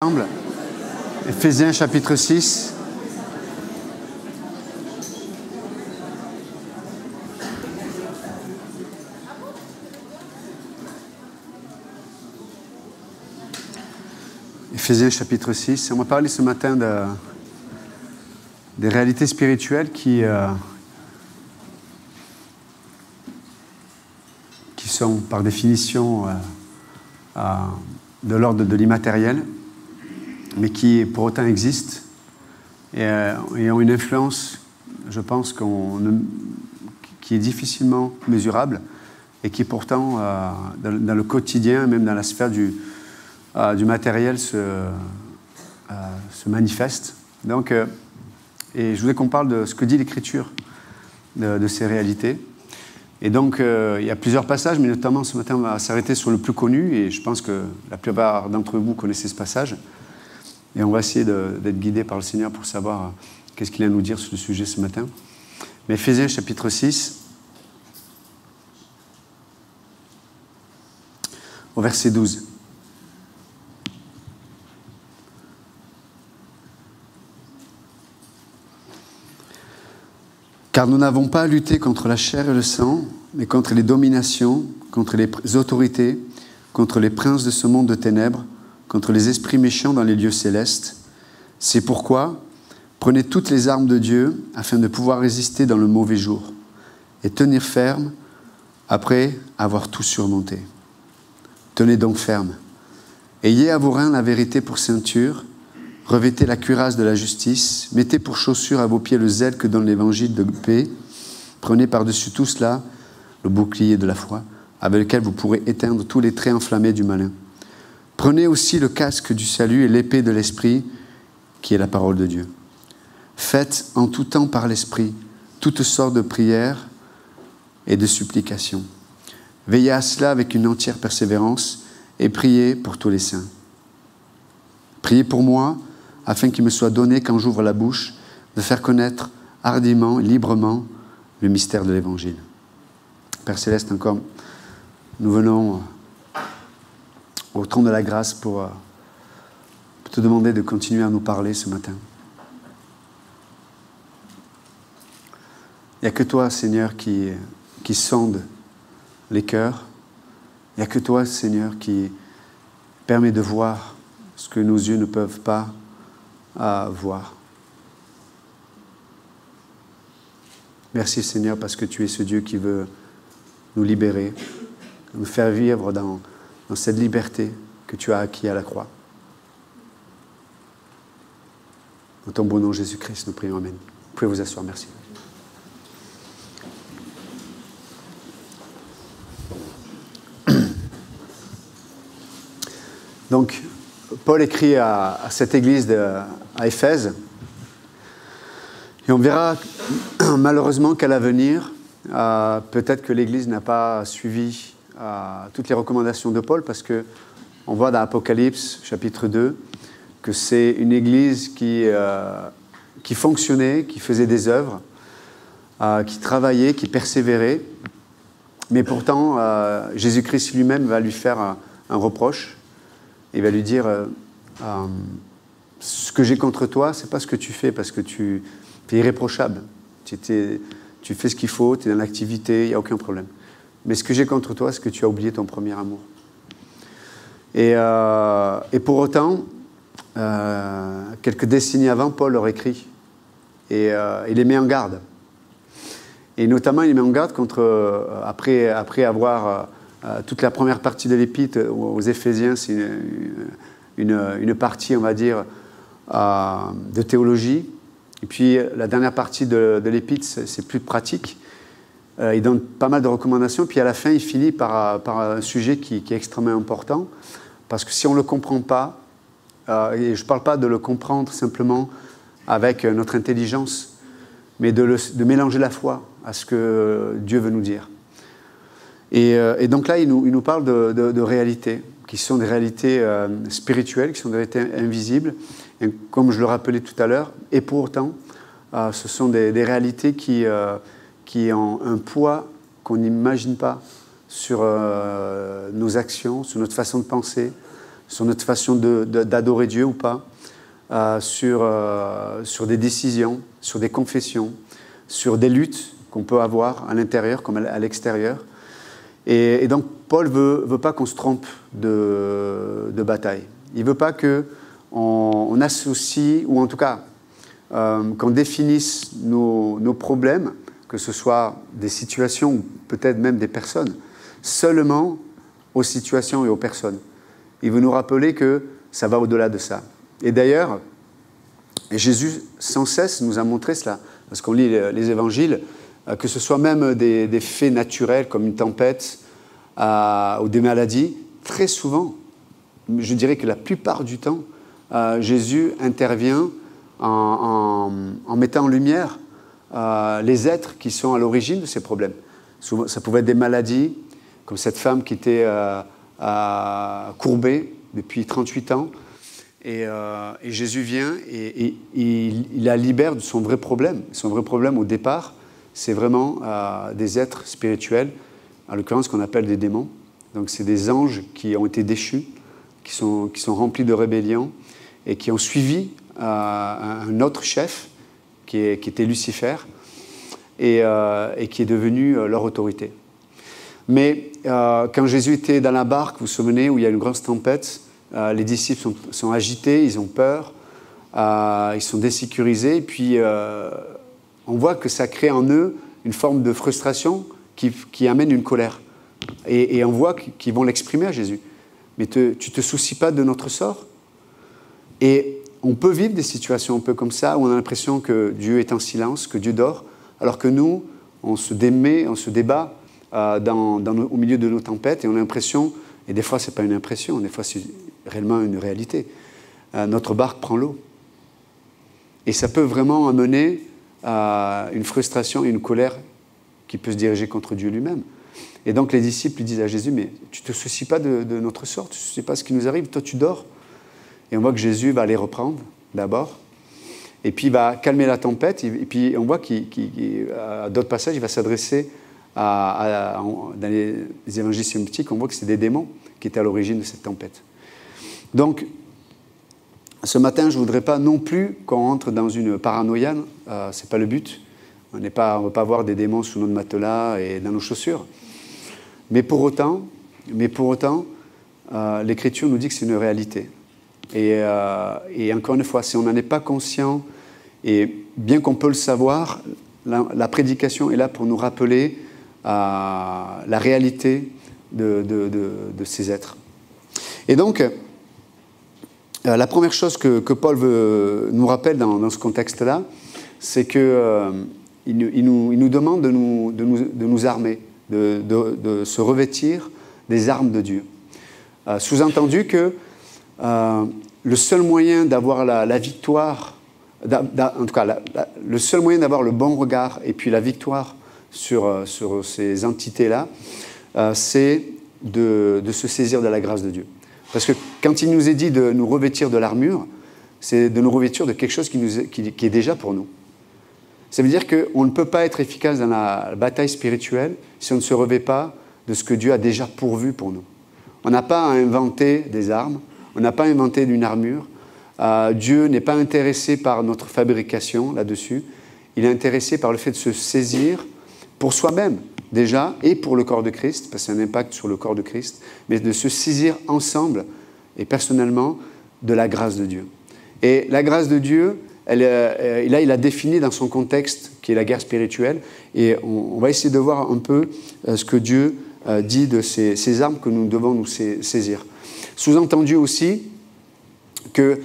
Ensemble, Éphésiens chapitre 6. Éphésiens chapitre 6. On va parler ce matin des réalités spirituelles qui sont par définition de l'ordre de l'immatériel, mais qui pour autant existent et ont une influence, je pense, qui est difficilement mesurable et qui pourtant, dans le quotidien, même dans la sphère du matériel, se manifeste. Donc, et je voulais qu'on parle de ce que dit l'Écriture de ces réalités. Et donc, il y a plusieurs passages, mais notamment ce matin, on va s'arrêter sur le plus connu, et je pense que la plupart d'entre vous connaissez ce passage. Et on va essayer d'être guidé par le Seigneur pour savoir qu'est-ce qu'il a à nous dire sur le sujet ce matin. Mais Éphésiens chapitre 6, au verset 12. Car nous n'avons pas à lutter contre la chair et le sang, mais contre les dominations, contre les autorités, contre les princes de ce monde de ténèbres, contre les esprits méchants dans les lieux célestes. C'est pourquoi, prenez toutes les armes de Dieu afin de pouvoir résister dans le mauvais jour et tenir ferme après avoir tout surmonté. Tenez donc ferme. Ayez à vos reins la vérité pour ceinture, revêtez la cuirasse de la justice, mettez pour chaussure à vos pieds le zèle que donne l'évangile de paix, prenez par-dessus tout cela le bouclier de la foi, avec lequel vous pourrez éteindre tous les traits enflammés du malin. Prenez aussi le casque du salut et l'épée de l'Esprit, qui est la parole de Dieu. Faites en tout temps par l'Esprit toutes sortes de prières et de supplications. Veillez à cela avec une entière persévérance et priez pour tous les saints. Priez pour moi, afin qu'il me soit donné, quand j'ouvre la bouche, de faire connaître hardiment et librement le mystère de l'Évangile. Père Céleste, encore, nous venons au trône de la grâce pour te demander de continuer à nous parler ce matin. Il n'y a que toi, Seigneur, qui sonde les cœurs. Il n'y a que toi, Seigneur, qui permet de voir ce que nos yeux ne peuvent pas voir. Merci, Seigneur, parce que tu es ce Dieu qui veut nous libérer, nous faire vivre dans cette liberté que tu as acquis à la croix. Dans ton beau nom, Jésus-Christ, nous prions. Amen. Vous pouvez vous asseoir, merci. Donc, Paul écrit à cette église à Éphèse, et on verra malheureusement qu'à l'avenir, peut-être que l'église n'a pas suivi toutes les recommandations de Paul, parce qu'on voit dans Apocalypse chapitre 2 que c'est une église qui fonctionnait, qui faisait des œuvres, qui travaillait, qui persévérait, mais pourtant Jésus-Christ lui-même va lui faire un reproche. Il va lui dire ce que j'ai contre toi, c'est pas ce que tu fais, parce que tu es irréprochable. Tu fais ce qu'il faut, tu es dans l'activité, il n'y a aucun problème. Mais ce que j'ai contre toi, c'est que tu as oublié ton premier amour. Et pour autant, quelques décennies avant, Paul leur écrit. Et il les met en garde. Et notamment, il les met en garde contre, après avoir toute la première partie de l'épître aux Éphésiens, c'est une partie, on va dire, de théologie. Et puis la dernière partie de l'épître, c'est plus pratique. Il donne pas mal de recommandations. Puis à la fin, il finit par un sujet qui est extrêmement important. Parce que si on ne le comprend pas, et je ne parle pas de le comprendre simplement avec notre intelligence, mais de mélanger la foi à ce que Dieu veut nous dire. Et donc là, il nous parle de réalités, qui sont des réalités spirituelles, qui sont des réalités invisibles, et comme je le rappelais tout à l'heure, et pour autant, ce sont des réalités qui ont un poids qu'on n'imagine pas sur nos actions, sur notre façon de penser, sur notre façon d'adorer Dieu ou pas, sur des décisions, sur des confessions, sur des luttes qu'on peut avoir à l'intérieur comme à l'extérieur. Et donc, Paul ne veut pas qu'on se trompe de bataille. Il ne veut pas qu'on associe, ou en tout cas, qu'on définisse nos problèmes, que ce soit des situations ou peut-être même des personnes, seulement aux situations et aux personnes. Il veut nous rappeler que ça va au-delà de ça. Et d'ailleurs, Jésus sans cesse nous a montré cela, parce qu'on lit les évangiles, que ce soit même des faits naturels comme une tempête ou des maladies, très souvent, je dirais que la plupart du temps, Jésus intervient en mettant en lumière les êtres qui sont à l'origine de ces problèmes. Souvent, ça pouvait être des maladies, comme cette femme qui était courbée depuis 38 ans, et Jésus vient et il la libère de son vrai problème. Son vrai problème au départ, c'est vraiment des êtres spirituels, en l'occurrence qu'on appelle des démons. Donc c'est des anges qui ont été déchus, qui sont remplis de rébellion et qui ont suivi un autre chef qui était Lucifer et qui est devenu leur autorité. Mais quand Jésus était dans la barque, vous vous souvenez, où il y a une grosse tempête, les disciples sont agités, ils ont peur, ils sont désécurisés, et puis on voit que ça crée en eux une forme de frustration qui amène une colère. Et on voit qu'ils vont l'exprimer à Jésus. Mais tu ne te soucies pas de notre sort? Et on peut vivre des situations un peu comme ça, où on a l'impression que Dieu est en silence, que Dieu dort, alors que nous, on se débat au milieu de nos tempêtes, et on a l'impression, et des fois ce n'est pas une impression, des fois c'est réellement une réalité, notre barque prend l'eau. Et ça peut vraiment amener à une frustration et une colère qui peut se diriger contre Dieu lui-même. Et donc les disciples lui disent à Jésus, mais tu ne te soucies pas de notre sort, tu ne te soucies pas de ce qui nous arrive, toi tu dors. Et on voit que Jésus va les reprendre d'abord, et puis il va calmer la tempête, et puis on voit qu'à d'autres passages, il va s'adresser dans les évangiles synoptiques, on voit que c'est des démons qui étaient à l'origine de cette tempête. Donc, ce matin, je ne voudrais pas non plus qu'on rentre dans une paranoïa, ce n'est pas le but. On ne va pas avoir des démons sous notre matelas et dans nos chaussures. Mais pour autant, l'Écriture nous dit que c'est une réalité. Et encore une fois, si on n'en est pas conscient, et bien qu'on peut le savoir, la prédication est là pour nous rappeler la réalité de ces êtres. Et donc, la première chose que Paul nous rappelle dans ce contexte-là, c'est qu'il nous demande de nous armer, de se revêtir des armes de Dieu. Sous-entendu que le seul moyen d'avoir la victoire, en tout cas, le seul moyen d'avoir le bon regard et puis la victoire sur ces entités-là, c'est de se saisir de la grâce de Dieu. Parce que quand il nous est dit de nous revêtir de l'armure, c'est de nous revêtir de quelque chose qui est déjà pour nous. Ça veut dire qu'on ne peut pas être efficace dans la bataille spirituelle si on ne se revêt pas de ce que Dieu a déjà pourvu pour nous. On n'a pas à inventer des armes, on n'a pas inventé d'une armure. Dieu n'est pas intéressé par notre fabrication là-dessus. Il est intéressé par le fait de se saisir pour soi-même déjà et pour le corps de Christ, parce que c'est un impact sur le corps de Christ, mais de se saisir ensemble et personnellement de la grâce de Dieu. Et la grâce de Dieu, là il a défini dans son contexte qui est la guerre spirituelle, et on va essayer de voir un peu ce que Dieu dit de ces armes que nous devons nous saisir. Sous-entendu aussi que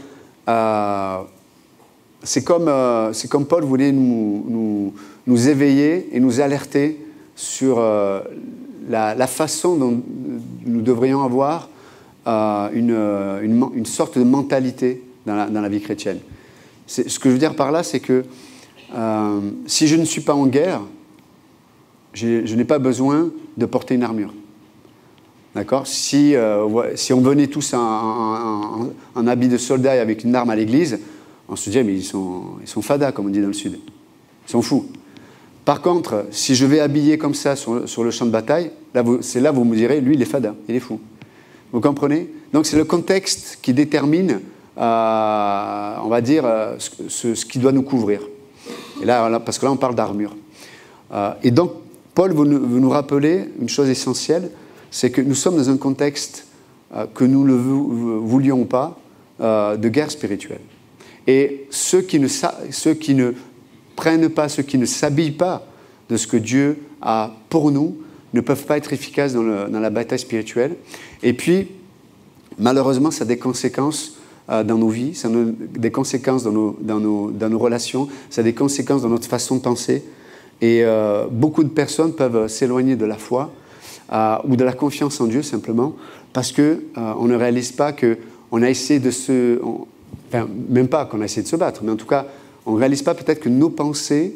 c'est comme Paul voulait nous éveiller et nous alerter sur la façon dont nous devrions avoir une sorte de mentalité dans la vie chrétienne. Ce que je veux dire par là, c'est que si je ne suis pas en guerre, je n'ai pas besoin de porter une armure. D'accord ? Si on venait tous en habit de soldat et avec une arme à l'église, on se dirait, mais ils sont fadas, comme on dit dans le Sud. Ils sont fous. Par contre, si je vais habiller comme ça sur le champ de bataille, c'est là où vous me direz, lui, il est fada, il est fou. Vous comprenez ? Donc c'est le contexte qui détermine, on va dire, ce qui doit nous couvrir. Et là, parce que là, on parle d'armure. Et donc, Paul veut nous rappeler une chose essentielle, c'est que nous sommes dans un contexte, que nous le voulions ou pas, de guerre spirituelle. Et ceux qui ne prennent pas, ceux qui ne s'habillent pas de ce que Dieu a pour nous, ne peuvent pas être efficaces dans la bataille spirituelle. Et puis, malheureusement, ça a des conséquences dans nos vies, ça a des conséquences dans nos relations, ça a des conséquences dans notre façon de penser. Et beaucoup de personnes peuvent s'éloigner de la foi ou de la confiance en Dieu simplement parce qu'on ne réalise pas qu'on a essayé de enfin, même pas qu'on a essayé de se battre, mais en tout cas, on ne réalise pas peut-être que nos pensées,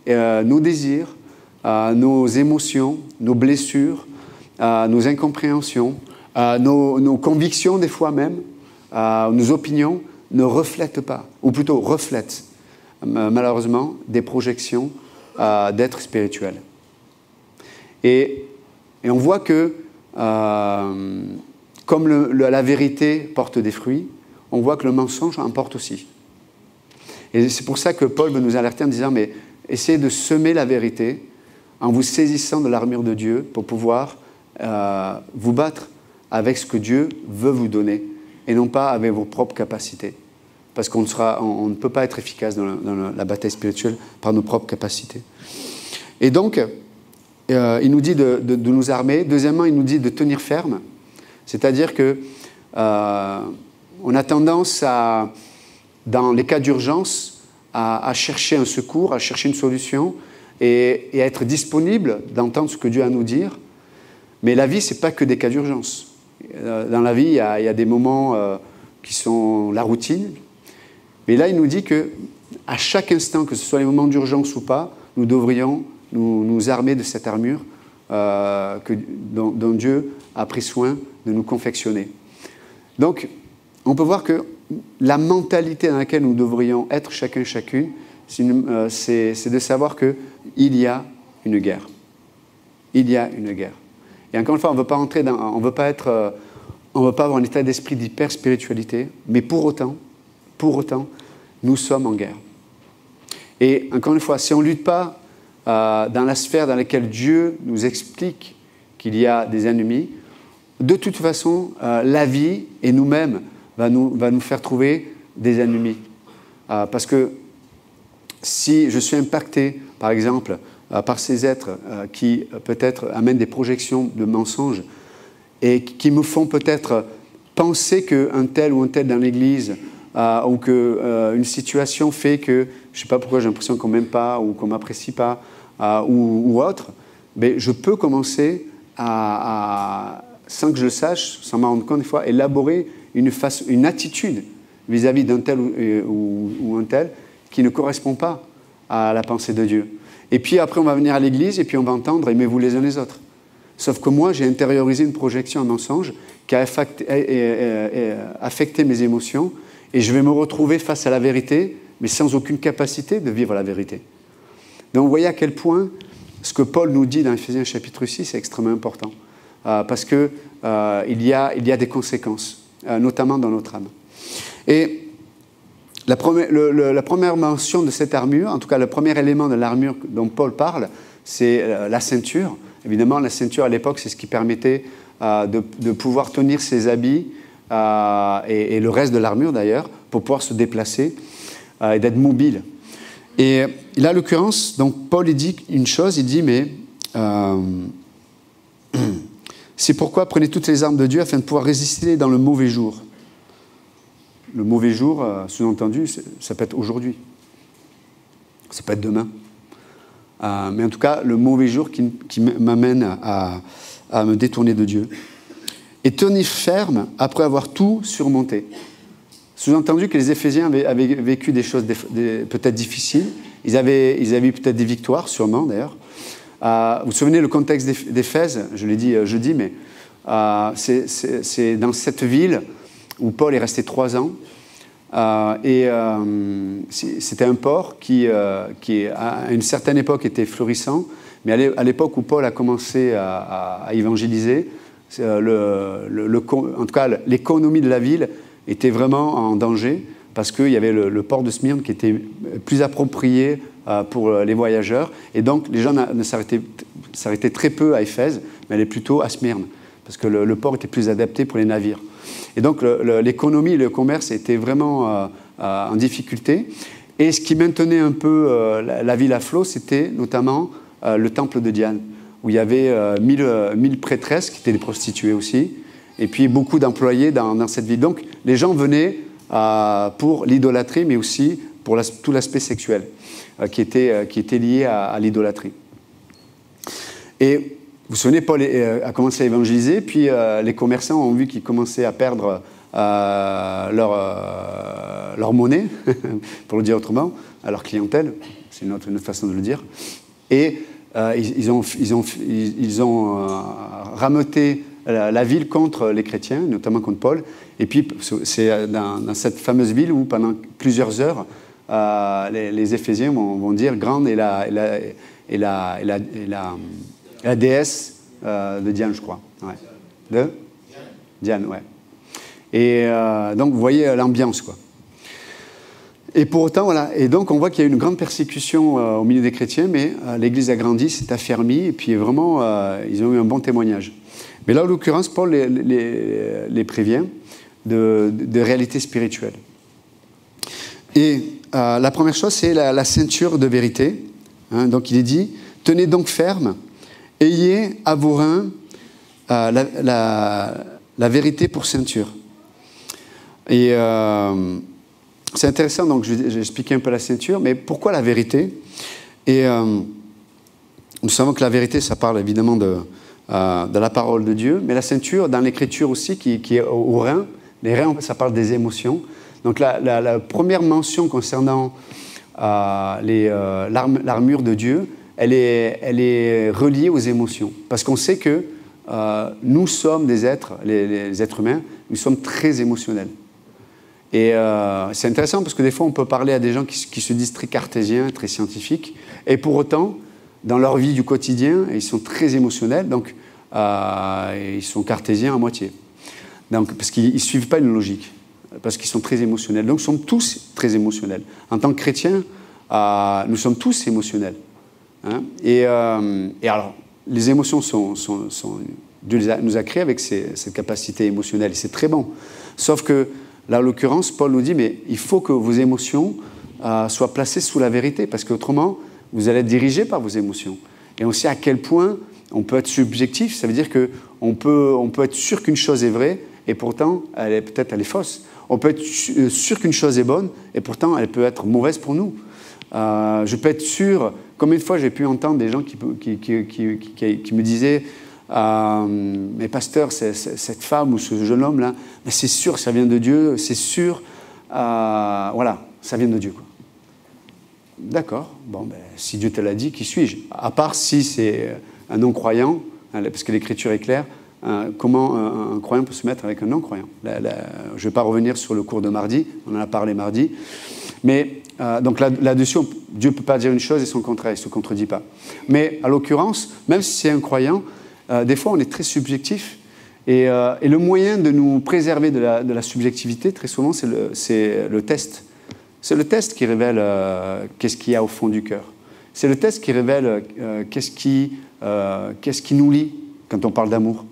nos désirs, nos émotions, nos blessures, nos incompréhensions, nos convictions des fois même, nos opinions ne reflètent pas, ou plutôt reflètent malheureusement des projections d'être spirituel. Et on voit que comme la vérité porte des fruits, on voit que le mensonge en porte aussi. Et c'est pour ça que Paul veut nous alerter en disant, mais essayez de semer la vérité en vous saisissant de l'armure de Dieu pour pouvoir vous battre avec ce que Dieu veut vous donner et non pas avec vos propres capacités. Parce qu'on ne peut pas être efficace dans la bataille spirituelle par nos propres capacités. Et donc, il nous dit de nous armer. Deuxièmement, il nous dit de tenir ferme. C'est-à-dire que on a tendance dans les cas d'urgence, à chercher un secours, à chercher une solution et à être disponible d'entendre ce que Dieu a à nous dire. Mais la vie, ce n'est pas que des cas d'urgence. Dans la vie, il y a des moments qui sont la routine. Mais là, il nous dit qu'à chaque instant, que ce soit les moments d'urgence ou pas, nous devrions nous armer de cette armure dont Dieu a pris soin de nous confectionner. Donc, on peut voir que la mentalité dans laquelle nous devrions être chacun, chacune, c'est de savoir qu'il y a une guerre. Il y a une guerre. Et encore une fois, on ne veut pas entrer on ne veut pas avoir un état d'esprit d'hyper-spiritualité, mais pour autant, nous sommes en guerre. Et encore une fois, si on ne lutte pas dans la sphère dans laquelle Dieu nous explique qu'il y a des ennemis, de toute façon, la vie et nous-mêmes va nous faire trouver des ennemis. Parce que si je suis impacté, par exemple, par ces êtres qui peut-être amènent des projections de mensonges et qui me font peut-être penser qu'un tel ou un tel dans l'Église ou qu'une situation fait que, je ne sais pas pourquoi j'ai l'impression qu'on ne m'aime pas ou qu'on ne m'apprécie pas ou autre, mais je peux commencer sans que je le sache, sans m'en rendre compte des fois, élaborer une attitude vis-à-vis d'un tel ou un tel qui ne correspond pas à la pensée de Dieu. Et puis après, on va venir à l'église et puis on va entendre « aimez-vous les uns les autres ». Sauf que moi, j'ai intériorisé une projection, un mensonge qui a affecté mes émotions et je vais me retrouver face à la vérité, mais sans aucune capacité de vivre la vérité. Donc vous voyez à quel point ce que Paul nous dit dans Ephésiens chapitre 6 est extrêmement important. Parce qu'il y a des conséquences, notamment dans notre âme. Et la première mention de cette armure, en tout cas le premier élément de l'armure dont Paul parle, c'est la ceinture. Évidemment, la ceinture à l'époque, c'est ce qui permettait de pouvoir tenir ses habits et le reste de l'armure d'ailleurs, pour pouvoir se déplacer et d'être mobile. Et là, en l'occurrence, donc Paul il dit une chose, il dit, mais c'est pourquoi prenez toutes les armes de Dieu afin de pouvoir résister dans le mauvais jour. Le mauvais jour, sous-entendu, ça peut être aujourd'hui. Ça peut être demain. Mais en tout cas, le mauvais jour qui m'amène à me détourner de Dieu. Et tenir ferme après avoir tout surmonté. Sous-entendu que les Éphésiens avaient vécu des choses peut-être difficiles. Ils avaient eu peut-être des victoires, sûrement d'ailleurs. Vous vous souvenez le contexte d'Éphèse, je l'ai dit jeudi, mais c'est dans cette ville où Paul est resté 3 ans. C'était un port qui, à une certaine époque, était florissant. Mais à l'époque où Paul a commencé à évangéliser, En tout cas, l'économie de la ville était vraiment en danger parce qu'il y avait le port de Smyrne qui était plus approprié pour les voyageurs. Et donc, les gens s'arrêtaient très peu à Éphèse, mais allaient plutôt à Smyrne parce que le port était plus adapté pour les navires. Et donc, l'économie et le commerce étaient vraiment en difficulté. Et ce qui maintenait un peu la ville à flot, c'était notamment le temple de Diane, où il y avait 1000 prêtresses qui étaient des prostituées aussi, et puis beaucoup d'employés dans cette ville. Donc, les gens venaient pour l'idolâtrie, mais aussi pour tout l'aspect sexuel qui était lié à l'idolâtrie. Et vous vous souvenez, Paul a commencé à évangéliser, puis les commerçants ont vu qu'ils commençaient à perdre leur monnaie, pour le dire autrement, à leur clientèle, c'est une autre façon de le dire. Et ils ont rameuté la ville contre les chrétiens, notamment contre Paul. Et puis, c'est dans cette fameuse ville où, pendant plusieurs heures, les Éphésiens vont dire « Grande est la déesse de Diane, je crois. » Ouais. De Diane, ouais. Et donc, vous voyez l'ambiance, quoi. Et pour autant, voilà. Et donc, on voit qu'il y a eu une grande persécution au milieu des chrétiens, mais l'Église a grandi, s'est affermie, et puis vraiment, ils ont eu un bon témoignage. Mais là, en l'occurrence, Paul les prévient de réalité spirituelle. Et la première chose, c'est la ceinture de vérité. Hein, donc, il est dit, tenez donc ferme, ayez à vos reins la vérité pour ceinture. Et c'est intéressant, donc j'ai expliqué un peu la ceinture, mais pourquoi la vérité? Et nous savons que la vérité, ça parle évidemment de la parole de Dieu, mais la ceinture, dans l'écriture aussi, qui est au rein, les reins, ça parle des émotions. Donc la première mention concernant l'armure de Dieu, elle est reliée aux émotions. Parce qu'on sait que nous sommes des êtres, les êtres humains, nous sommes très émotionnels. Et c'est intéressant parce que des fois, on peut parler à des gens qui se disent très cartésiens, très scientifiques, et pour autant, dans leur vie du quotidien, ils sont très émotionnels, donc ils sont cartésiens à moitié. Donc, parce qu'ils ne suivent pas une logique, parce qu'ils sont très émotionnels. Donc, nous sommes tous très émotionnels. En tant que chrétiens, nous sommes tous émotionnels. Hein? Et alors, les émotions Dieu nous a créés avec cette capacité émotionnelle, et c'est très bon. Sauf que, là, en l'occurrence, Paul nous dit, mais il faut que vos émotions soient placées sous la vérité, parce qu'autrement, vous allez être dirigé par vos émotions. Et on sait à quel point on peut être subjectif, ça veut dire qu'on peut être sûr qu'une chose est vraie, et pourtant, elle est fausse. On peut être sûr qu'une chose est bonne, et pourtant, elle peut être mauvaise pour nous. Je peux être sûr, combien de fois j'ai pu entendre des gens qui me disaient mais pasteur, cette femme ou ce jeune homme-là, c'est sûr, ça vient de Dieu, c'est sûr, voilà, ça vient de Dieu. Quoi. D'accord, bon, si Dieu te l'a dit, qui suis-je? À part si c'est un non-croyant, parce que l'Écriture est claire, comment un croyant peut se mettre avec un non-croyant. Je ne vais pas revenir sur le cours de mardi, on en a parlé mardi, mais donc là-dessus, Dieu ne peut pas dire une chose et son contraire, il ne se contredit pas. Mais à l'occurrence, même si c'est un croyant, des fois, on est très subjectif. Et le moyen de nous préserver de la subjectivité, très souvent, c'est le test. C'est le test qui révèle qu'est-ce qu'il y a au fond du cœur. C'est le test qui révèle qu'est-ce qui nous lie quand on parle d'amour.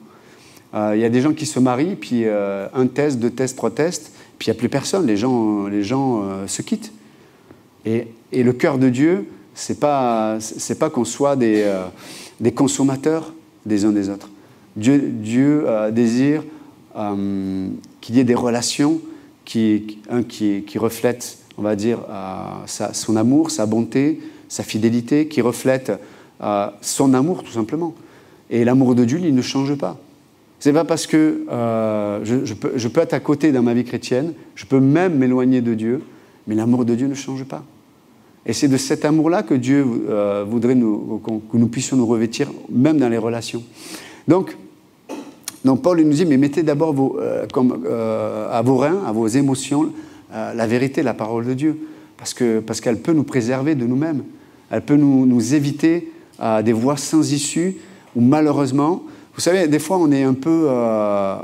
Il y a des gens qui se marient, puis un test, deux tests, trois tests, puis il n'y a plus personne. Les gens se quittent. Et le cœur de Dieu, c'est pas qu'on soit des consommateurs des uns des autres. Dieu désire qu'il y ait des relations qui reflètent, on va dire, son amour, sa bonté, sa fidélité, qui reflètent son amour, tout simplement. Et l'amour de Dieu, il ne change pas. Ce n'est pas parce que je peux être à côté dans ma vie chrétienne, je peux même m'éloigner de Dieu, mais l'amour de Dieu ne change pas. Et c'est de cet amour-là que Dieu voudrait que nous puissions nous revêtir, même dans les relations. Donc Paul nous dit, mais mettez d'abord à vos reins, à vos émotions, la vérité, la parole de Dieu, parce qu'elle peut nous préserver de nous-mêmes. Elle peut nous éviter des voies sans issue, où malheureusement, Vous savez, des fois, on est un peu,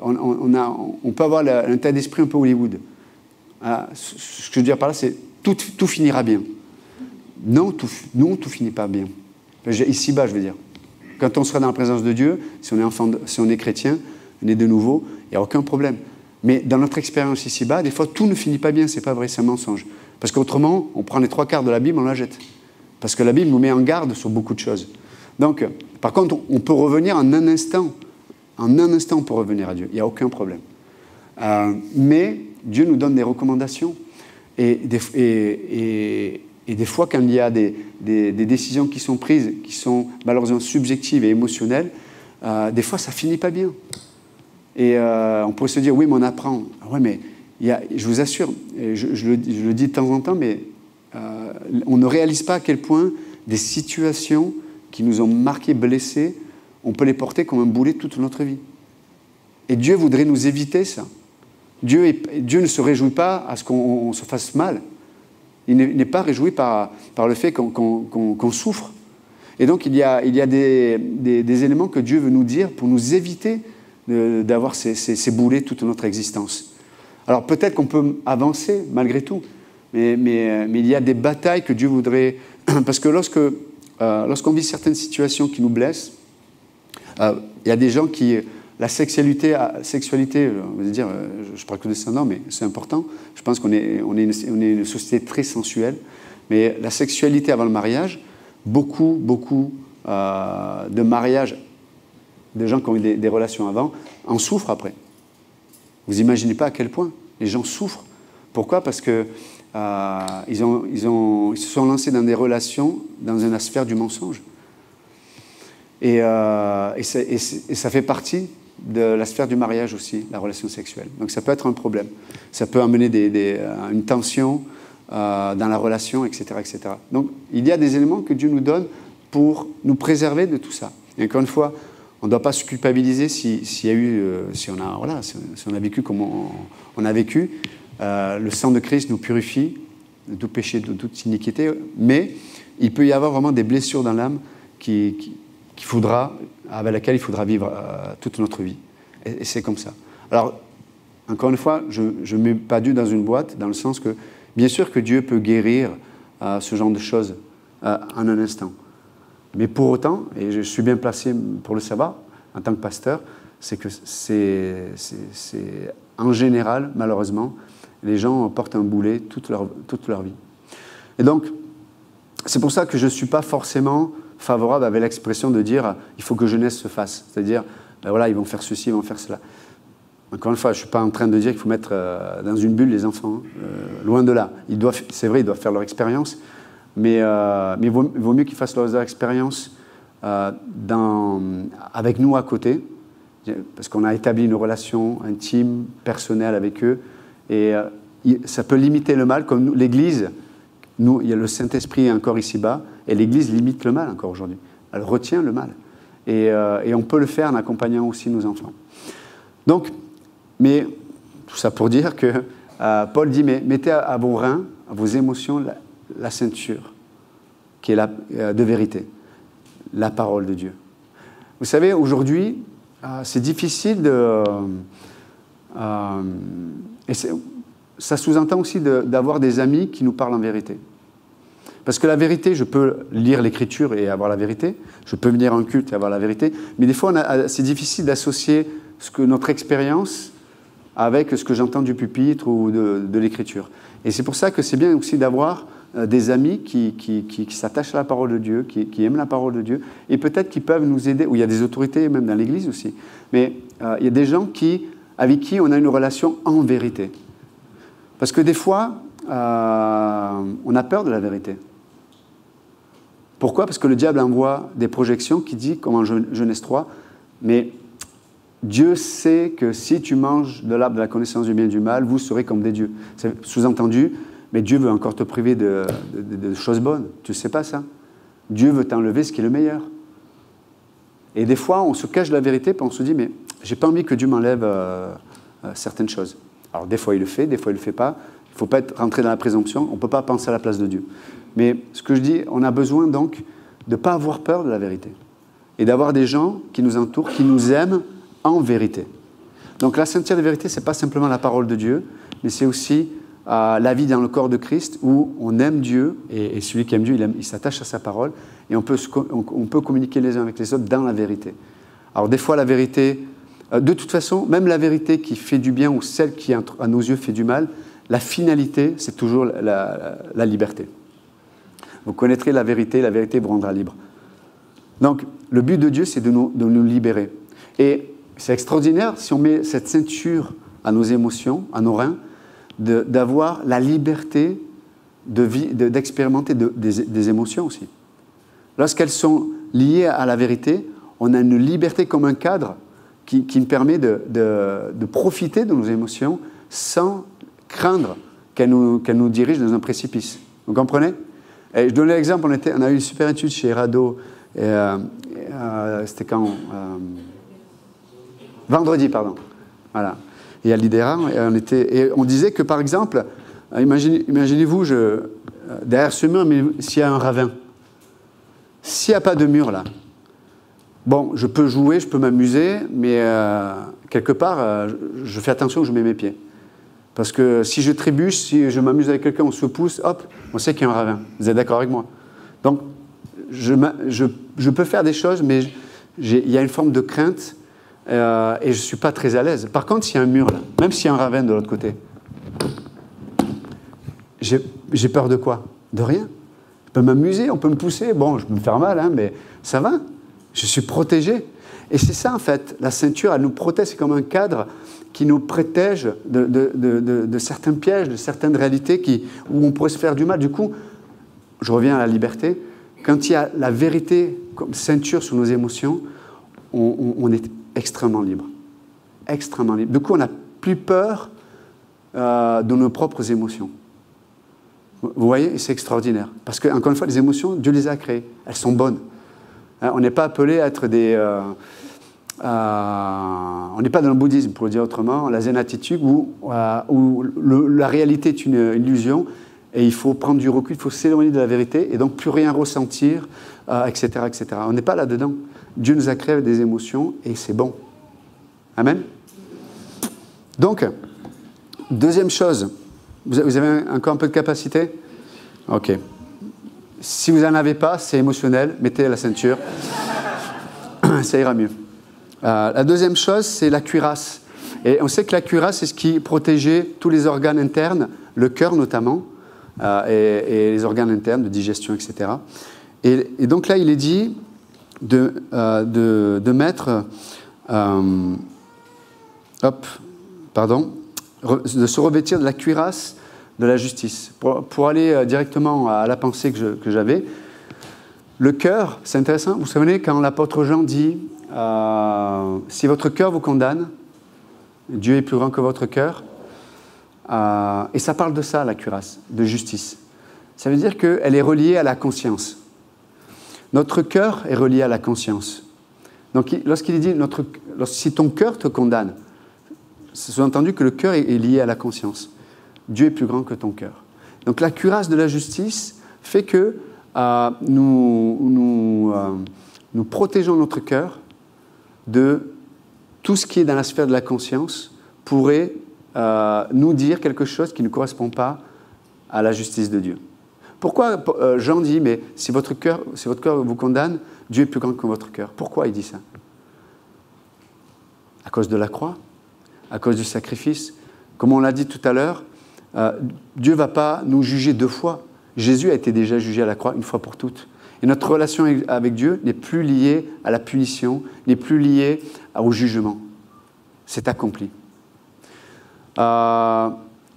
on peut avoir un état d'esprit un peu Hollywood. Ce que je veux dire par là, c'est tout finira bien. Non, tout finit pas bien. Ici-bas, je veux dire. Quand on sera dans la présence de Dieu, si on est chrétien, né de nouveau, il n'y a aucun problème. Mais dans notre expérience ici-bas, des fois, tout ne finit pas bien. C'est pas vrai, c'est un mensonge. Parce qu'autrement, on prend les 3/4 de la Bible, on la jette. Parce que la Bible nous met en garde sur beaucoup de choses. Donc, par contre, on peut revenir en un instant. En un instant, on peut revenir à Dieu. Il n'y a aucun problème. Mais Dieu nous donne des recommandations. Et des fois, quand il y a des décisions qui sont prises, qui sont malheureusement subjectives et émotionnelles, des fois, ça ne finit pas bien. Et on pourrait se dire, oui, mais on apprend. Oui, mais je vous assure, je le dis de temps en temps, mais on ne réalise pas à quel point des situations qui nous ont marqués, blessés, on peut les porter comme un boulet toute notre vie. Et Dieu voudrait nous éviter ça. Dieu ne se réjouit pas à ce qu'on se fasse mal. Il n'est pas réjoui par le fait qu'on souffre. Et donc, il y a des éléments que Dieu veut nous dire pour nous éviter d'avoir ces boulets toute notre existence. Alors, peut-être qu'on peut avancer malgré tout, mais il y a des batailles que Dieu voudrait... Parce que lorsqu'on vit certaines situations qui nous blessent, il y a des gens qui... La sexualité, on va dire, je parle que de ça, non, mais c'est important. Je pense qu'on est une société très sensuelle. Mais la sexualité avant le mariage, beaucoup de mariages, de gens qui ont eu des relations avant, en souffrent après. Vous n'imaginez pas à quel point les gens souffrent. Pourquoi ? Parce que ils se sont lancés dans des relations dans une sphère du mensonge. Et ça fait partie de la sphère du mariage aussi, la relation sexuelle. Donc ça peut être un problème. Ça peut amener une tension dans la relation, etc., etc. Donc il y a des éléments que Dieu nous donne pour nous préserver de tout ça. Et encore une fois, on ne doit pas se culpabiliser si on a vécu comme on a vécu. Le sang de Christ nous purifie de tout péché, de toute iniquité, mais il peut y avoir vraiment des blessures dans l'âme avec laquelle il faudra vivre toute notre vie. Et c'est comme ça. Alors, encore une fois, je ne mets pas Dieu dans une boîte, dans le sens que, bien sûr que Dieu peut guérir ce genre de choses en un instant. Mais pour autant, et je suis bien placé pour le savoir, en tant que pasteur, c'est que c'est en général, malheureusement, les gens portent un boulet toute leur vie. Et donc, c'est pour ça que je ne suis pas forcément favorable avec l'expression de dire « il faut que jeunesse se fasse ». C'est-à-dire, ben voilà, ils vont faire ceci, ils vont faire cela. Encore une fois, je ne suis pas en train de dire qu'il faut mettre dans une bulle les enfants. Loin de là. C'est vrai, ils doivent faire leur expérience, mais il vaut mieux qu'ils fassent leur expérience avec nous à côté, parce qu'on a établi une relation intime, personnelle avec eux, et ça peut limiter le mal, comme l'Église. Nous, il y a le Saint-Esprit encore ici-bas, et l'Église limite le mal encore aujourd'hui. Elle retient le mal. Et on peut le faire en accompagnant aussi nos enfants. Donc, mais tout ça pour dire que Paul dit, mais mettez à vos reins, à vos émotions, la ceinture, qui est de vérité, la parole de Dieu. Vous savez, aujourd'hui, c'est difficile ça sous-entend aussi d'avoir des amis qui nous parlent en vérité. Parce que la vérité, je peux lire l'Écriture et avoir la vérité, je peux venir à un culte et avoir la vérité, mais des fois, c'est difficile d'associer notre expérience avec ce que j'entends du pupitre ou de l'Écriture. Et c'est pour ça que c'est bien aussi d'avoir des amis qui s'attachent à la parole de Dieu, qui aiment la parole de Dieu, et peut-être qui peuvent nous aider, ou il y a des autorités, même dans l'Église aussi, mais il y a des gens avec qui on a une relation en vérité. Parce que des fois, on a peur de la vérité. Pourquoi ? Parce que le diable envoie des projections qui disent, comme en Genèse 3, mais Dieu sait que si tu manges de l'arbre de la connaissance du bien et du mal, vous serez comme des dieux. C'est sous-entendu, mais Dieu veut encore te priver de choses bonnes. Tu ne sais pas ça ? Dieu veut t'enlever ce qui est le meilleur. Et des fois, on se cache de la vérité, puis on se dit, mais j'ai pas envie que Dieu m'enlève certaines choses. Alors des fois il le fait, des fois il ne le fait pas. Il ne faut pas rentrer dans la présomption, on ne peut pas penser à la place de Dieu. Mais ce que je dis, on a besoin donc de ne pas avoir peur de la vérité. et d'avoir des gens qui nous entourent, qui nous aiment en vérité. Donc la ceinture de vérité, ce n'est pas simplement la parole de Dieu, mais c'est aussi la vie dans le corps de Christ où on aime Dieu, et celui qui aime Dieu, il s'attache à sa parole, et on peut communiquer les uns avec les autres dans la vérité. Alors des fois, la vérité, de toute façon, même la vérité qui fait du bien ou celle qui, à nos yeux, fait du mal, la finalité, c'est toujours la liberté. Vous connaîtrez la vérité vous rendra libre. Donc, le but de Dieu, c'est de nous libérer. Et c'est extraordinaire, si on met cette ceinture à nos émotions, à nos reins, d'avoir la liberté d'expérimenter des émotions aussi. Lorsqu'elles sont liées à la vérité, on a une liberté comme un cadre qui nous permet de profiter de nos émotions sans craindre qu'elles nous dirigent dans un précipice. Vous comprenez? Et je donne l'exemple, on a eu une super étude chez Rado, c'était quand vendredi, pardon. Voilà. Et à l'IDERA, et on disait que, par exemple, imaginez-vous, derrière ce mur, mais s'il y a un ravin, s'il n'y a pas de mur là, bon, je peux jouer, je peux m'amuser, mais quelque part, je fais attention où je mets mes pieds. Parce que si je trébuche, si je m'amuse avec quelqu'un, on se pousse, hop, on sait qu'il y a un ravin. Vous êtes d'accord avec moi? Donc, je peux faire des choses, mais il y a une forme de crainte et je ne suis pas très à l'aise. Par contre, s'il y a un mur là, même s'il y a un ravin de l'autre côté, j'ai peur de quoi? De rien. Je peux m'amuser, on peut me pousser. Bon, je peux me faire mal, hein, mais ça va. Je suis protégé. Et c'est ça, en fait. La ceinture, elle nous protège. C'est comme un cadre qui nous protège de certains pièges, de certaines réalités où on pourrait se faire du mal. Du coup, je reviens à la liberté. Quand il y a la vérité comme ceinture sur nos émotions, on est extrêmement libre. Extrêmement libre. Du coup, on n'a plus peur de nos propres émotions. Vous voyez, c'est extraordinaire. Parce que, encore une fois, les émotions, Dieu les a créées. Elles sont bonnes. On n'est pas appelé à être des... on n'est pas dans le bouddhisme, pour le dire autrement, la zen attitude, où la réalité est une illusion, et il faut prendre du recul, il faut s'éloigner de la vérité, et donc plus rien ressentir, etc., etc. On n'est pas là-dedans. Dieu nous a créé avec des émotions, et c'est bon. Amen. Donc, deuxième chose, vous avez encore un peu de capacité? Ok. Si vous n'en avez pas, c'est émotionnel, mettez la ceinture, ça ira mieux. La deuxième chose, c'est la cuirasse. Et on sait que la cuirasse, c'est ce qui protégeait tous les organes internes, le cœur notamment, et les organes internes de digestion, etc. Et donc là, il est dit de mettre... de se revêtir de la cuirasse de la justice. Pour aller directement à la pensée que j'avais, le cœur, c'est intéressant. Vous vous souvenez quand l'apôtre Jean dit si votre cœur vous condamne, Dieu est plus grand que votre cœur. Et ça parle de ça, la cuirasse, de justice. Ça veut dire qu'elle est reliée à la conscience. Notre cœur est relié à la conscience. Donc lorsqu'il dit si ton cœur te condamne, c'est sous-entendu que le cœur est lié à la conscience. Dieu est plus grand que ton cœur. Donc la cuirasse de la justice fait que nous protégeons notre cœur de tout ce qui est dans la sphère de la conscience pourrait nous dire quelque chose qui ne correspond pas à la justice de Dieu. Pourquoi Jean dit, mais si votre cœur vous condamne, Dieu est plus grand que votre cœur. Pourquoi il dit ça? À cause de la croix, à cause du sacrifice. Comme on l'a dit tout à l'heure, Dieu ne va pas nous juger deux fois. Jésus a été déjà jugé à la croix une fois pour toutes. Et notre relation avec Dieu n'est plus liée à la punition, n'est plus liée au jugement. C'est accompli.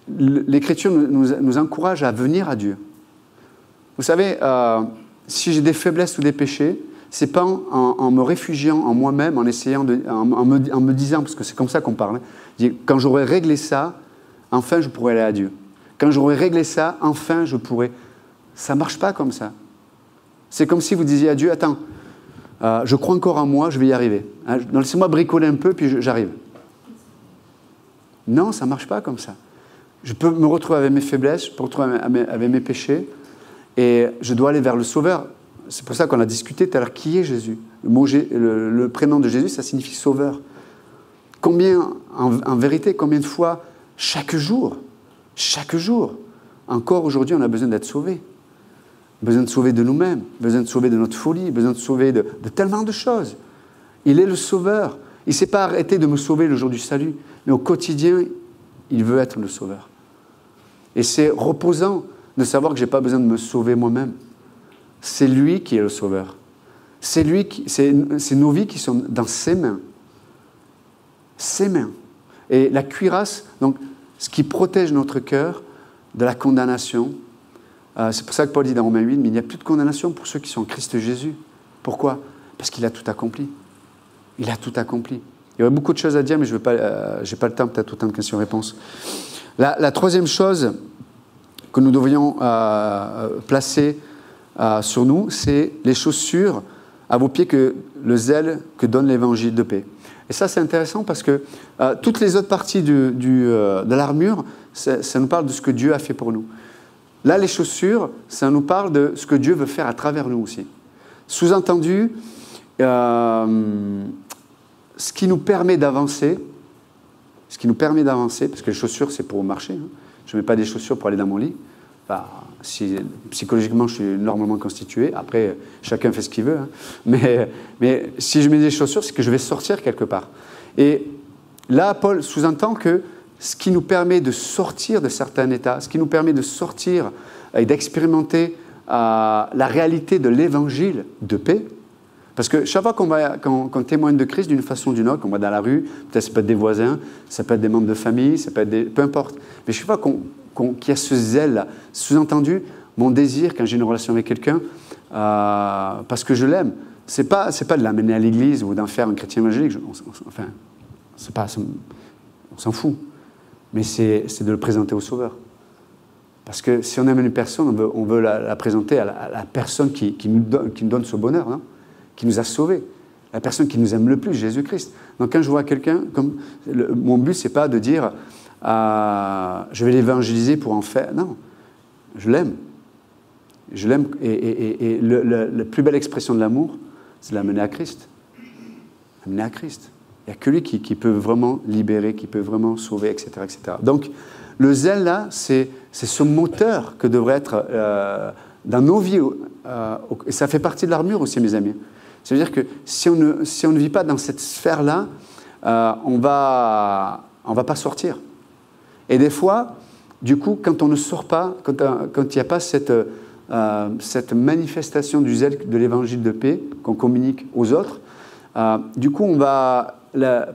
L'Écriture nous encourage à venir à Dieu. Vous savez, si j'ai des faiblesses ou des péchés, ce n'est pas en me réfugiant en moi-même, en essayant en me disant, parce que c'est comme ça qu'on parle, quand j'aurai réglé ça, enfin je pourrai aller à Dieu. Quand j'aurai réglé ça, enfin je pourrai. Ça ne marche pas comme ça. C'est comme si vous disiez à Dieu, attends, je crois encore en moi, je vais y arriver. Laissez-moi bricoler un peu, puis j'arrive. Non, ça ne marche pas comme ça. Je peux me retrouver avec mes faiblesses, je peux me retrouver avec mes péchés, et je dois aller vers le Sauveur. c'est pour ça qu'on a discuté tout à l'heure, qui est Jésus? Le prénom de Jésus, ça signifie sauveur. Combien, en vérité, combien de fois, chaque jour, encore aujourd'hui, on a besoin d'être sauvé. Besoin de sauver de nous-mêmes, besoin de sauver de notre folie, besoin de sauver de tellement de choses. Il est le sauveur. Il ne s'est pas arrêté de me sauver le jour du salut, mais au quotidien, il veut être le sauveur. Et c'est reposant de savoir que je n'ai pas besoin de me sauver moi-même. C'est lui qui est le sauveur. C'est nos vies qui sont dans ses mains. Ses mains. Et la cuirasse, donc, ce qui protège notre cœur de la condamnation. C'est pour ça que Paul dit dans Romains 8, mais il n'y a plus de condamnation pour ceux qui sont en Christ Jésus. Pourquoi? Parce qu'il a tout accompli. Il a tout accompli. Il y aurait beaucoup de choses à dire, mais je n'ai pas le temps, peut-être autant de questions-réponses. La troisième chose que nous devrions placer sur nous, c'est les chaussures à vos pieds, que le zèle que donne l'évangile de paix. Et ça, c'est intéressant parce que toutes les autres parties de l'armure, ça nous parle de ce que Dieu a fait pour nous. Là, les chaussures, ça nous parle de ce que Dieu veut faire à travers nous aussi. Sous-entendu, ce qui nous permet d'avancer, parce que les chaussures, c'est pour marcher. Hein. Je ne mets pas des chaussures pour aller dans mon lit. Enfin, psychologiquement, je suis normalement constitué. Après, chacun fait ce qu'il veut. Hein. Mais si je mets des chaussures, c'est que je vais sortir quelque part. Et là, Paul sous-entend que ce qui nous permet de sortir de certains états, ce qui nous permet de sortir et d'expérimenter la réalité de l'évangile de paix, parce que chaque fois qu'on témoigne de Christ d'une façon ou d'une autre, qu'on va dans la rue, peut-être ça peut être des voisins, ça peut être des membres de famille, ça peut être peu importe, mais chaque fois qu'il y a ce zèle-là, sous-entendu, mon désir quand j'ai une relation avec quelqu'un, parce que je l'aime, c'est pas de l'amener à l'église ou d'en faire un chrétien évangélique, enfin, on s'en fout. Mais c'est de le présenter au Sauveur. Parce que si on aime une personne, on veut la présenter à la personne qui nous donne ce bonheur, hein, qui nous a sauvés. La personne qui nous aime le plus, Jésus-Christ. Donc quand je vois quelqu'un, mon but, ce n'est pas de dire je vais l'évangéliser pour en faire. Non, je l'aime. Je l'aime. Et la plus belle expression de l'amour, c'est de l'amener à Christ. L'amener à Christ. Il n'y a que lui qui peut vraiment libérer, qui peut vraiment sauver, etc. etc. Donc, le zèle, là, c'est ce moteur que devrait être dans nos vies. Et ça fait partie de l'armure aussi, mes amis. C'est-à-dire que si on ne vit pas dans cette sphère-là, on ne va pas sortir. Et des fois, du coup, quand on ne sort pas, quand il n'y a pas cette manifestation du zèle de l'évangile de paix qu'on communique aux autres, du coup,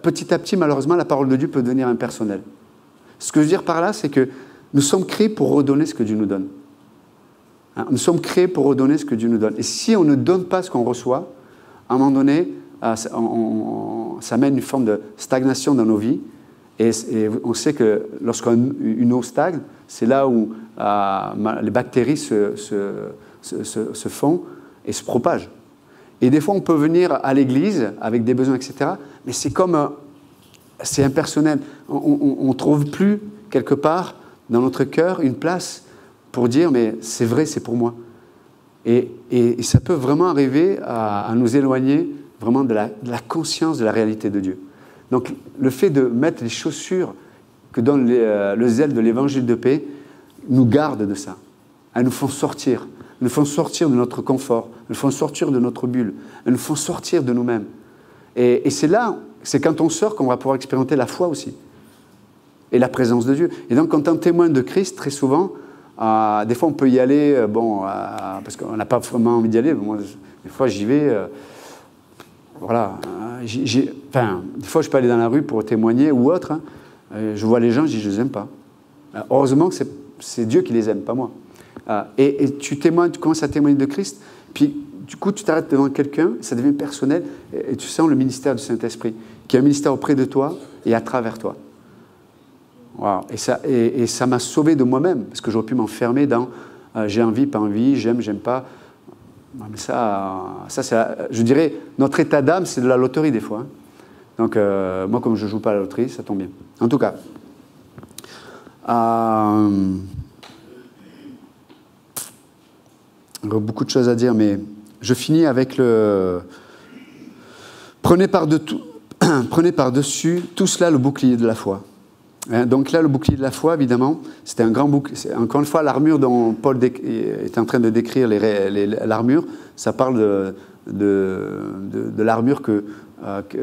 petit à petit, malheureusement, la parole de Dieu peut devenir impersonnelle. Ce que je veux dire par là, c'est que nous sommes créés pour redonner ce que Dieu nous donne. Hein, nous sommes créés pour redonner ce que Dieu nous donne. Et si on ne donne pas ce qu'on reçoit, à un moment donné, ça mène une forme de stagnation dans nos vies. Et on sait que lorsqu'une eau stagne, c'est là où les bactéries se font et se propagent. Et des fois, on peut venir à l'église avec des besoins, etc. Mais c'est c'est impersonnel. On ne trouve plus, quelque part, dans notre cœur, une place pour dire, mais c'est vrai, c'est pour moi. Et ça peut vraiment arriver à nous éloigner vraiment de la conscience de la réalité de Dieu. Donc, le fait de mettre les chaussures que donne le zèle de l'évangile de paix nous garde de ça. Elles nous font sortir. Elles nous font sortir de notre confort. Elles nous font sortir de notre bulle. Elles nous font sortir de nous-mêmes. Et c'est là, c'est quand on sort qu'on va pouvoir expérimenter la foi aussi. Et la présence de Dieu. Et donc, quand on témoigne de Christ, très souvent, des fois on peut y aller, parce qu'on n'a pas vraiment envie d'y aller. Moi, des fois, j'y vais. Voilà. Des fois, je peux aller dans la rue pour témoigner ou autre. Hein. Je vois les gens, je dis, je ne les aime pas. Heureusement que c'est Dieu qui les aime, pas moi. Et tu commences à témoigner de Christ, puis du coup, tu t'arrêtes devant quelqu'un, ça devient personnel, et tu sens le ministère du Saint-Esprit, qui est un ministère auprès de toi et à travers toi. Wow. Et ça m'a sauvé de moi-même, parce que j'aurais pu m'enfermer dans j'ai envie, pas envie, j'aime pas. Non, mais je dirais, notre état d'âme, c'est de la loterie des fois. Hein. Donc, moi, comme je ne joue pas à la loterie, ça tombe bien. En tout cas, il y a beaucoup de choses à dire, mais je finis avec le... Prenez par-dessus tout cela le bouclier de la foi. Hein, donc là, le bouclier de la foi, évidemment, c'était un grand bouclier. Encore une fois, l'armure dont Paul est en train de décrire l'armure, ça parle de l'armure avec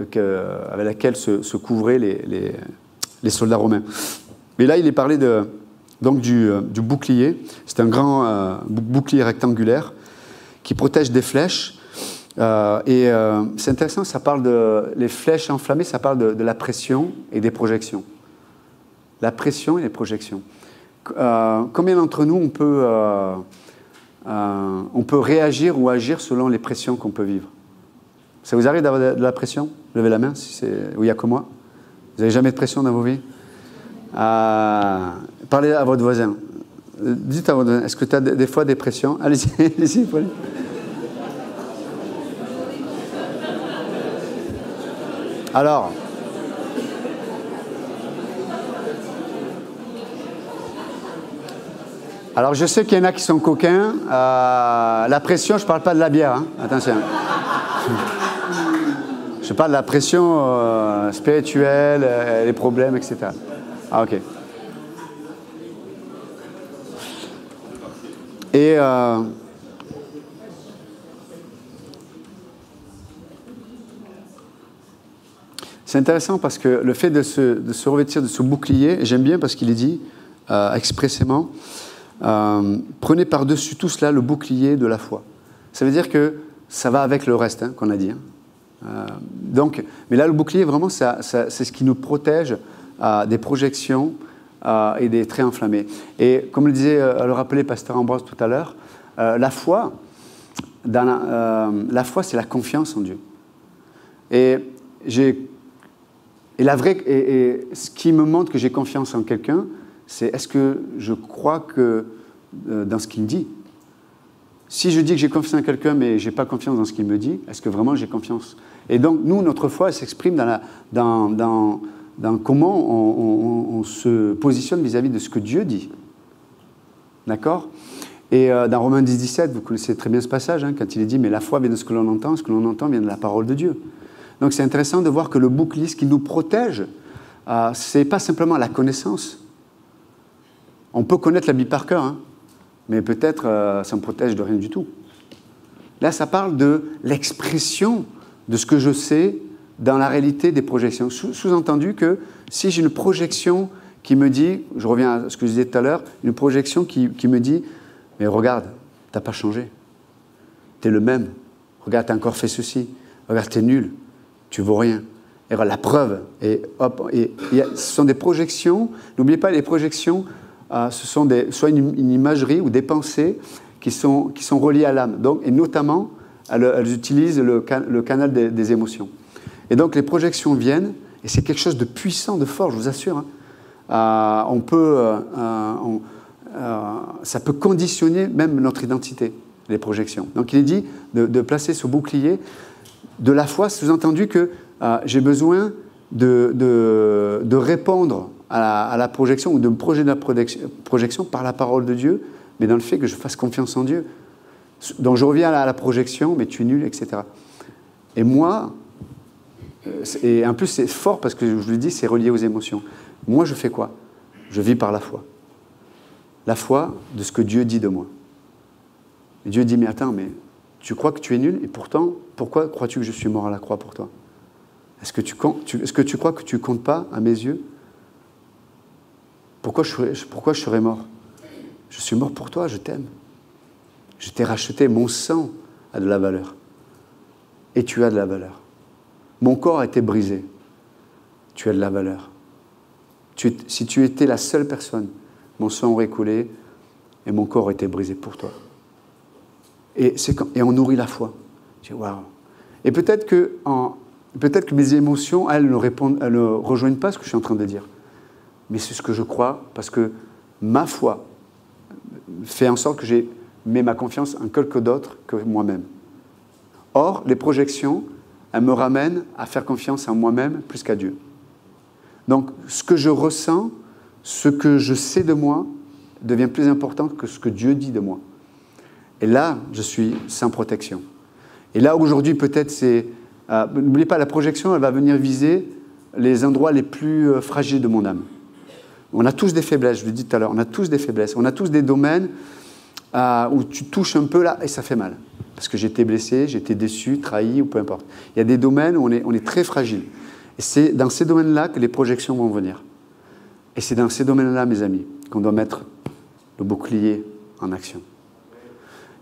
laquelle se couvraient les soldats romains. Mais là, il est parlé donc du bouclier. C'est un grand bouclier rectangulaire qui protège des flèches. C'est intéressant, ça parle les flèches enflammées, ça parle de la pression et des projections. La pression et les projections. Combien d'entre nous on peut réagir ou agir selon les pressions qu'on peut vivre? Ça vous arrive d'avoir de la pression? Levez la main, ou il n'y a que moi. Vous n'avez jamais de pression dans vos vies? Parlez à votre voisin. Dites à votre voisin, est-ce que tu as des fois des pressions? Allez-y, allez-y, Paul. Alors, je sais qu'il y en a qui sont coquins. La pression, je ne parle pas de la bière, hein. Attention. Je parle de la pression spirituelle, les problèmes, etc. Ah, ok. Et c'est intéressant parce que le fait de se revêtir de ce bouclier, j'aime bien parce qu'il est dit expressément, prenez par-dessus tout cela le bouclier de la foi. Ça veut dire que ça va avec le reste, hein, qu'on a dit. Hein. Mais là, le bouclier, vraiment, c'est ce qui nous protège des projections et des traits enflammés. Et comme le rappelait Pasteur Ambroise tout à l'heure, la foi, c'est la confiance en Dieu. Et ce qui me montre que j'ai confiance en quelqu'un, c'est est-ce que je crois dans ce qu'il me dit? Si je dis que j'ai confiance en quelqu'un, mais je n'ai pas confiance dans ce qu'il me dit, est-ce que vraiment j'ai confiance? Et donc, nous, notre foi, elle s'exprime dans comment on se positionne vis-à-vis de ce que Dieu dit. D'accord? Et dans Romains 10, 17, vous connaissez très bien ce passage, hein, quand il est dit « Mais la foi vient de ce que l'on entend vient de la parole de Dieu. » Donc, c'est intéressant de voir que le bouclier, ce qui nous protège, ce n'est pas simplement la connaissance. On peut connaître la Bible par cœur, hein, mais peut-être ça me protège de rien du tout. Là, ça parle de l'expression de ce que je sais dans la réalité des projections. Sous-entendu que si j'ai une projection qui me dit, je reviens à ce que je disais tout à l'heure, une projection qui me dit « Mais regarde, tu n'as pas changé. Tu es le même. Regarde, tu as encore fait ceci. Regarde, tu es nul. Tu ne vaux rien. » Et voilà, la preuve. Et hop, ce sont des projections. N'oubliez pas, les projections, ce sont soit une imagerie ou des pensées qui sont reliées à l'âme. Et notamment, elles utilisent le canal des émotions. Et donc, les projections viennent, et c'est quelque chose de puissant, de fort, je vous assure. Hein. Ça peut conditionner même notre identité, les projections. Donc, il est dit de placer ce bouclier de la foi, sous-entendu que j'ai besoin de répondre à la projection ou de me projeter de la projection par la parole de Dieu, mais dans le fait que je fasse confiance en Dieu. Donc je reviens à la projection, mais tu es nul, etc. Et moi, et en plus c'est fort parce que je vous le dis, c'est relié aux émotions. Moi, je fais quoi? Je vis par la foi. La foi de ce que Dieu dit de moi. Et Dieu dit, mais attends, mais tu crois que tu es nul et pourtant, pourquoi crois-tu que je suis mort à la croix pour toi? Est-ce que tu crois que tu ne comptes pas à mes yeux? Pourquoi je serais mort? Je suis mort pour toi, je t'aime. Je t'ai racheté, mon sang a de la valeur. Et tu as de la valeur. Mon corps a été brisé. Tu as de la valeur. Si tu étais la seule personne, mon sang aurait coulé et mon corps aurait été brisé pour toi. Et on nourrit la foi. Je dis, waouh. Et peut-être que mes émotions, elles ne rejoignent pas ce que je suis en train de dire. Mais c'est ce que je crois, parce que ma foi fait en sorte que j'ai mis ma confiance en quelque d'autre que moi-même. Or, les projections, elles me ramènent à faire confiance en moi-même plus qu'à Dieu. Donc, ce que je ressens, ce que je sais de moi, devient plus important que ce que Dieu dit de moi. Et là, je suis sans protection. Et là, aujourd'hui, peut-être, c'est... n'oubliez pas, la projection, elle va venir viser les endroits les plus fragiles de mon âme. On a tous des faiblesses, je vous l'ai dit tout à l'heure, on a tous des faiblesses. On a tous des domaines où tu touches un peu là et ça fait mal. Parce que j'ai été blessé, j'ai été déçu, trahi ou peu importe. Il y a des domaines où on est très fragile. Et c'est dans ces domaines-là que les projections vont venir. Et c'est dans ces domaines-là, mes amis, qu'on doit mettre le bouclier en action.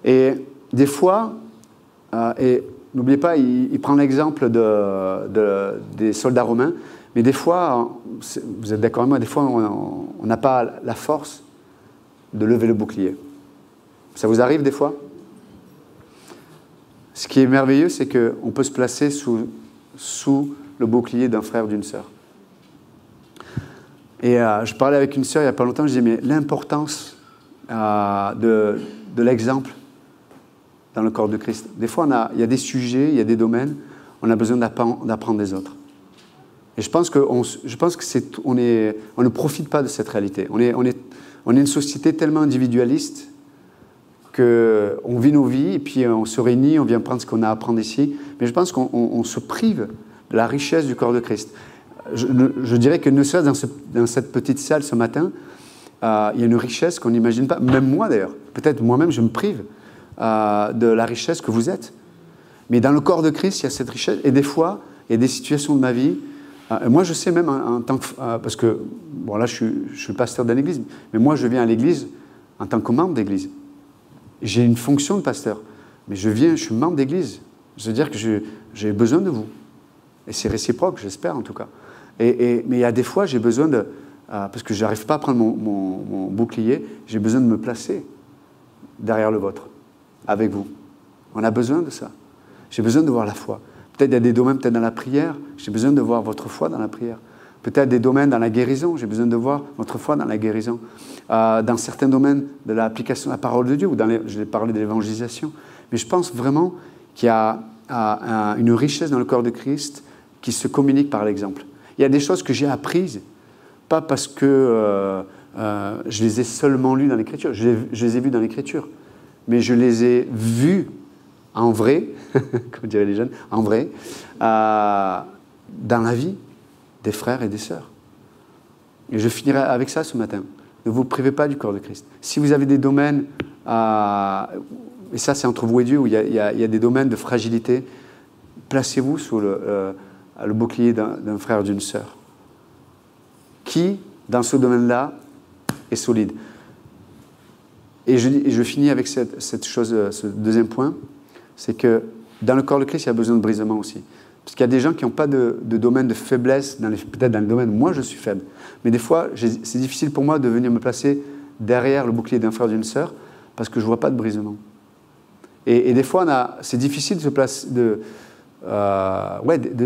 Et des fois, et n'oubliez pas, il prend l'exemple des soldats romains, mais des fois, vous êtes d'accord avec moi, des fois, on n'a pas la force de lever le bouclier. Ça vous arrive des fois? Ce qui est merveilleux, c'est qu'on peut se placer sous le bouclier d'un frère ou d'une sœur. Et je parlais avec une sœur il n'y a pas longtemps, je disais, mais l'importance de l'exemple dans le corps de Christ. Des fois, il y a des sujets, il y a des domaines, on a besoin d'apprendre des autres. Et je pense qu'on ne profite pas de cette réalité. On est une société tellement individualiste qu'on vit nos vies et puis on se réunit, on vient prendre ce qu'on a à apprendre ici. Mais je pense qu'on se prive de la richesse du corps de Christ. Je dirais que ne serait-ce dans cette petite salle ce matin, il y a une richesse qu'on n'imagine pas, même moi d'ailleurs. Peut-être moi-même je me prive de la richesse que vous êtes. Mais dans le corps de Christ, il y a cette richesse. Et des fois, il y a des situations de ma vie. Moi, je sais même en tant que... parce que, bon là, je suis pasteur d'une église, mais moi, je viens à l'église en tant que membre d'église. J'ai une fonction de pasteur, mais je suis membre d'église. Je veux dire que j'ai besoin de vous. Et c'est réciproque, j'espère en tout cas. Mais il y a des fois, j'ai besoin de... parce que je n'arrive pas à prendre mon bouclier, j'ai besoin de me placer derrière le vôtre, avec vous. On a besoin de ça. J'ai besoin de voir la foi. Peut-être il y a des domaines, peut-être dans la prière, j'ai besoin de voir votre foi dans la prière. Peut-être des domaines dans la guérison, j'ai besoin de voir votre foi dans la guérison. Dans certains domaines de l'application de la parole de Dieu, ou je vais parler de l'évangélisation. Mais je pense vraiment qu'il y a une richesse dans le corps de Christ qui se communique par l'exemple. Il y a des choses que j'ai apprises, pas parce que je les ai seulement lues dans l'Écriture, je les ai vues dans l'Écriture, mais je les ai vues en vrai, comme diraient les jeunes, en vrai, dans la vie des frères et des sœurs. Et je finirai avec ça ce matin. Ne vous privez pas du corps de Christ. Si vous avez des domaines, et ça c'est entre vous et Dieu, où il y a des domaines de fragilité, placez-vous sous le bouclier d'un frère ou d'une sœur qui, dans ce domaine-là, est solide. Et je finis avec cette chose, ce deuxième point, c'est que dans le corps de Christ, il y a besoin de brisement aussi. Parce qu'il y a des gens qui n'ont pas de domaine de faiblesse, peut-être dans le domaine où moi je suis faible. Mais des fois, c'est difficile pour moi de venir me placer derrière le bouclier d'un frère ou d'une sœur, parce que je ne vois pas de brisement. Et des fois, c'est difficile de se placer,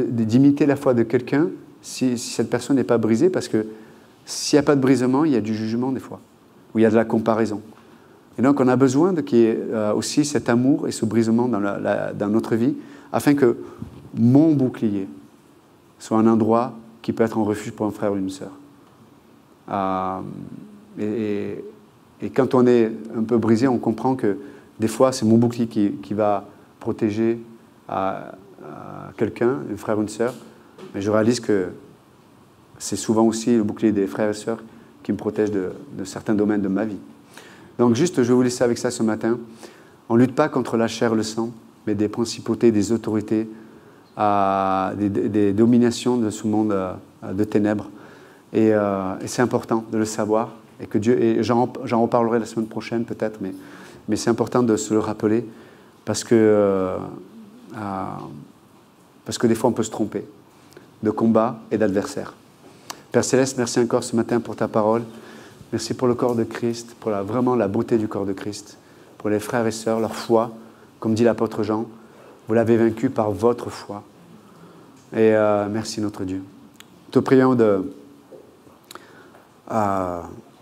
d'imiter la foi de quelqu'un si cette personne n'est pas brisée, parce que s'il n'y a pas de brisement, il y a du jugement des fois, où il y a de la comparaison. Et donc, on a besoin qu'il y ait aussi cet amour et ce brisement dans notre vie, afin que mon bouclier soit un endroit qui peut être un refuge pour un frère ou une sœur. Et quand on est un peu brisé, on comprend que des fois, c'est mon bouclier qui va protéger quelqu'un, un frère ou une sœur, mais je réalise que c'est souvent aussi le bouclier des frères et sœurs qui me protège de certains domaines de ma vie. Donc juste, je vais vous laisser avec ça ce matin. On ne lutte pas contre la chair et le sang, mais des principautés, des autorités, des dominations de ce monde de ténèbres. Et c'est important de le savoir. Et que Dieu, et j'en reparlerai la semaine prochaine peut-être, mais c'est important de se le rappeler parce que des fois on peut se tromper de combat et d'adversaire. Père Céleste, merci encore ce matin pour ta parole. Merci pour le corps de Christ, pour vraiment la beauté du corps de Christ, pour les frères et sœurs, leur foi, comme dit l'apôtre Jean, vous l'avez vaincu par votre foi. Et merci notre Dieu. Nous te prions de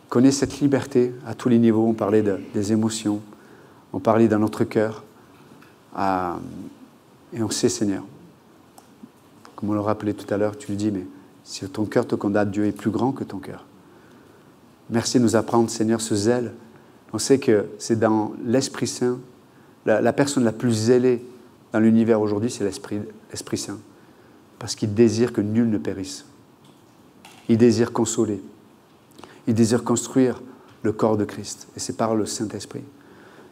connaître cette liberté à tous les niveaux. On parlait des émotions, on parlait dans notre cœur. Et on sait, Seigneur, comme on le rappelait tout à l'heure, tu lui dis, mais si ton cœur te condamne, Dieu est plus grand que ton cœur. Merci de nous apprendre, Seigneur, ce zèle. On sait que c'est dans l'Esprit Saint, la personne la plus zélée dans l'univers aujourd'hui, c'est l'Esprit Saint. Parce qu'il désire que nul ne périsse. Il désire consoler. Il désire construire le corps de Christ. Et c'est par le Saint-Esprit.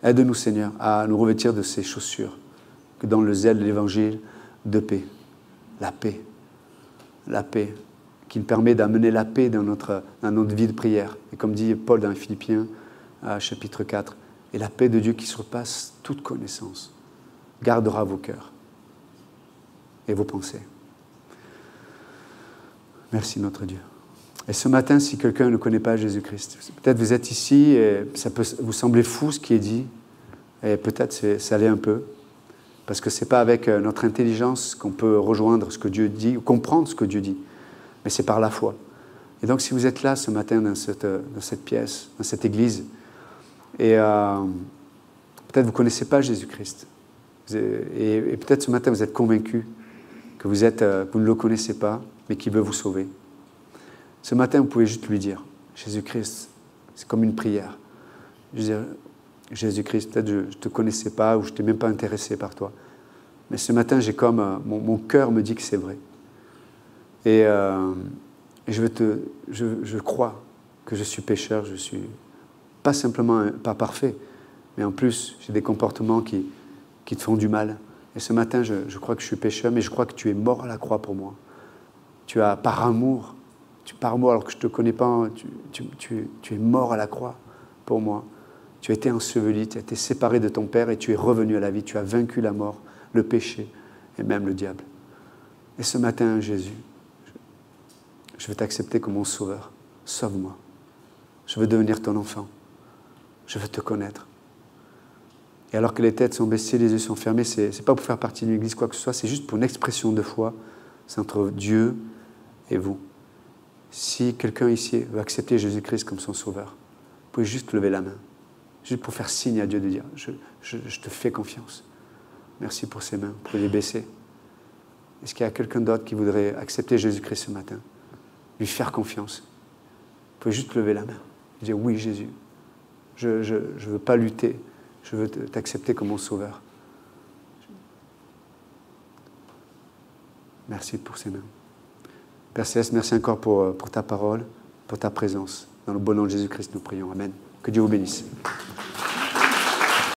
Aide-nous, Seigneur, à nous revêtir de ces chaussures, que dans le zèle de l'Évangile, de paix. La paix. La paix. Qui nous permet d'amener la paix dans notre vie de prière. Et comme dit Paul dans Philippiens, chapitre 4, et la paix de Dieu qui surpasse toute connaissance gardera vos cœurs et vos pensées. Merci notre Dieu. Et ce matin, si quelqu'un ne connaît pas Jésus-Christ, peut-être vous êtes ici et ça peut vous sembler fou ce qui est dit, et peut-être ça l'est un peu, parce que ce n'est pas avec notre intelligence qu'on peut rejoindre ce que Dieu dit, ou comprendre ce que Dieu dit, mais c'est par la foi. Et donc si vous êtes là ce matin dans cette pièce, dans cette église, et peut-être vous ne connaissez pas Jésus-Christ, et peut-être ce matin vous êtes convaincu que vous ne le connaissez pas, mais qu'il veut vous sauver. Ce matin, vous pouvez juste lui dire, Jésus-Christ, c'est comme une prière. Je veux dire, Jésus-Christ, peut-être je ne te connaissais pas ou je ne t'ai même pas intéressé par toi. Mais ce matin, j'ai comme mon cœur me dit que c'est vrai. Et je crois que je suis pécheur, je suis pas simplement pas parfait, mais en plus, j'ai des comportements qui te font du mal. Et ce matin, je crois que je suis pécheur, mais je crois que tu es mort à la croix pour moi. Tu as, par amour, alors que je ne te connais pas, tu es mort à la croix pour moi. Tu as été enseveli, tu as été séparé de ton Père et tu es revenu à la vie. Tu as vaincu la mort, le péché et même le diable. Et ce matin, Jésus, je veux t'accepter comme mon sauveur. Sauve-moi. Je veux devenir ton enfant. Je veux te connaître. Et alors que les têtes sont baissées, les yeux sont fermés, ce n'est pas pour faire partie d'une église, quoi que ce soit, c'est juste pour une expression de foi. C'est entre Dieu et vous. Si quelqu'un ici veut accepter Jésus-Christ comme son sauveur, vous pouvez juste lever la main, juste pour faire signe à Dieu de dire « je te fais confiance ». Merci pour ces mains, vous pouvez les baisser. Est-ce qu'il y a quelqu'un d'autre qui voudrait accepter Jésus-Christ ce matin, lui faire confiance? Vous pouvez juste lever la main, dire « oui Jésus, je ne veux pas lutter, je veux t'accepter comme mon sauveur ». Merci pour ces mains. Père Céleste, merci encore pour ta parole, pour ta présence. Dans le bon nom de Jésus-Christ, nous prions. Amen. Que Dieu vous bénisse.